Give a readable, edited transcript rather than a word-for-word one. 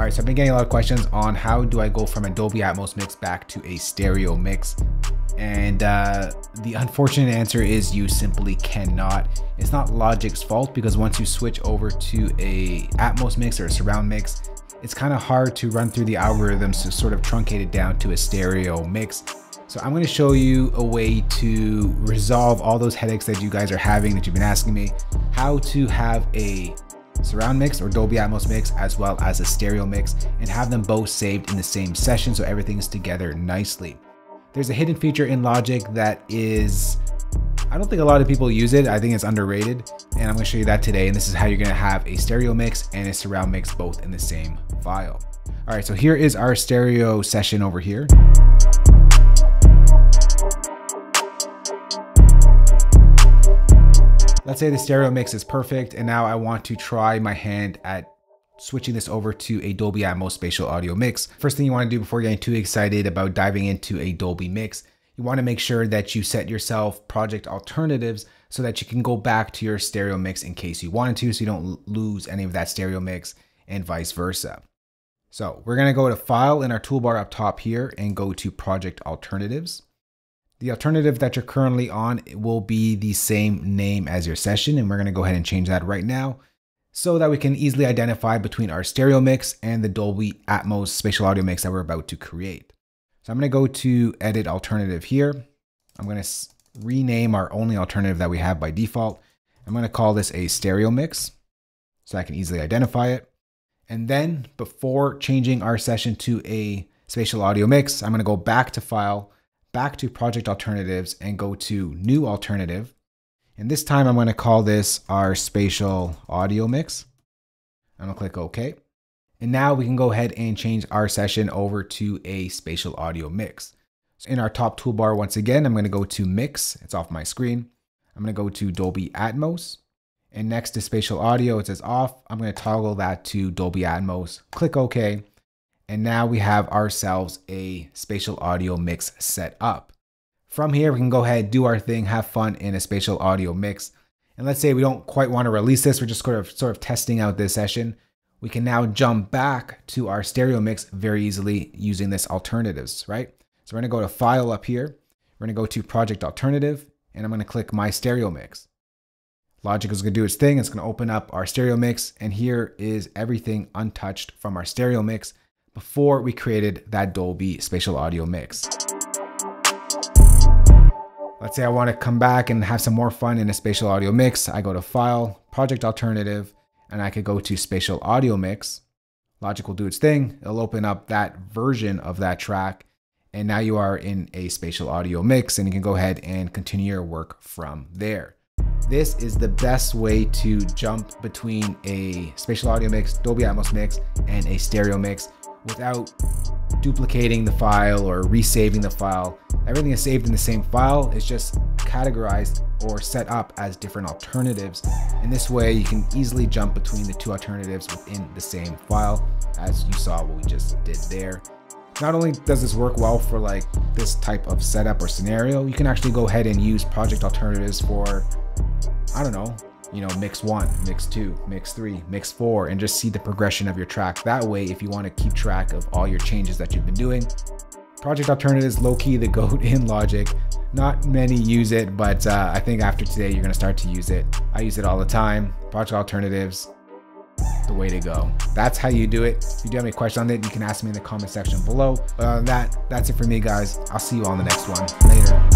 right, so I've been getting a lot of questions on how do I go from a Dolby Atmos mix back to a stereo mix. And the unfortunate answer is you simply cannot. It's not Logic's fault, because once you switch over to a Atmos mix or a surround mix, it's kind of hard to run through the algorithms to sort of truncate it down to a stereo mix. So I'm going to show you a way to resolve all those headaches that you guys are having, that you've been asking me, how to have a surround mix or Dolby Atmos mix as well as a stereo mix and have them both saved in the same session so everything's together nicely. There's a hidden feature in Logic that is, I don't think a lot of people use it. I think it's underrated, and I'm going to show you that today. And this is how you're going to have a stereo mix and a surround mix both in the same file. All right, so here is our stereo session over here. Let's say the stereo mix is perfect, and now I want to try my hand at switching this over to a Dolby Atmos spatial audio mix. First thing you want to do before getting too excited about diving into a Dolby mix, you want to make sure that you set yourself project alternatives so that you can go back to your stereo mix in case you wanted to, so you don't lose any of that stereo mix and vice versa. So we're going to go to File in our toolbar up top here and go to Project Alternatives. The alternative that you're currently on will be the same name as your session, and we're going to go ahead and change that right now so that we can easily identify between our stereo mix and the Dolby Atmos spatial audio mix that we're about to create. So I'm going to go to Edit Alternative here. I'm going to rename our only alternative that we have by default. I'm going to call this a stereo mix so I can easily identify it. And then before changing our session to a spatial audio mix, I'm going to go back to File, back to Project Alternatives, and go to New Alternative. And this time I'm going to call this our spatial audio mix. I'm going to click OK. And now we can go ahead and change our session over to a spatial audio mix. So in our top toolbar, once again, I'm going to go to Mix. It's off my screen. I'm going to go to Dolby Atmos. And next to spatial audio, it says off. I'm going to toggle that to Dolby Atmos. Click OK. And now we have ourselves a spatial audio mix set up. From here, we can go ahead, do our thing, have fun in a spatial audio mix. And let's say we don't quite want to release this. We're just sort of testing out this session. We can now jump back to our stereo mix very easily using this alternatives, right? So we're going to go to File up here. We're going to go to Project Alternative, and I'm going to click My Stereo Mix. Logic is going to do its thing. It's going to open up our stereo mix, and here is everything untouched from our stereo mix before we created that Dolby spatial audio mix. Let's say I want to come back and have some more fun in a spatial audio mix. I go to File, Project Alternative, and I could go to Spatial Audio Mix. Logic will do its thing. It'll open up that version of that track, and now you are in a spatial audio mix, and you can go ahead and continue your work from there. This is the best way to jump between a spatial audio mix, Dolby Atmos mix, and a stereo mix without duplicating the file or resaving the file. Everything is saved in the same file. It's just categorized or set up as different alternatives. And this way you can easily jump between the two alternatives within the same file, as you saw what we just did there. Not only does this work well for like this type of setup or scenario, you can actually go ahead and use project alternatives for, I don't know, mix 1, mix 2, mix 3, mix 4, and just see the progression of your track. That way, if you want to keep track of all your changes that you've been doing, project alternatives, low-key the GOAT in Logic. Not many use it, but I think after today, you're going to start to use it. I use it all the time. Project alternatives, the way to go. That's how you do it. If you do have any questions on it, you can ask me in the comment section below. But that's it for me, guys. I'll see you on the next one. Later.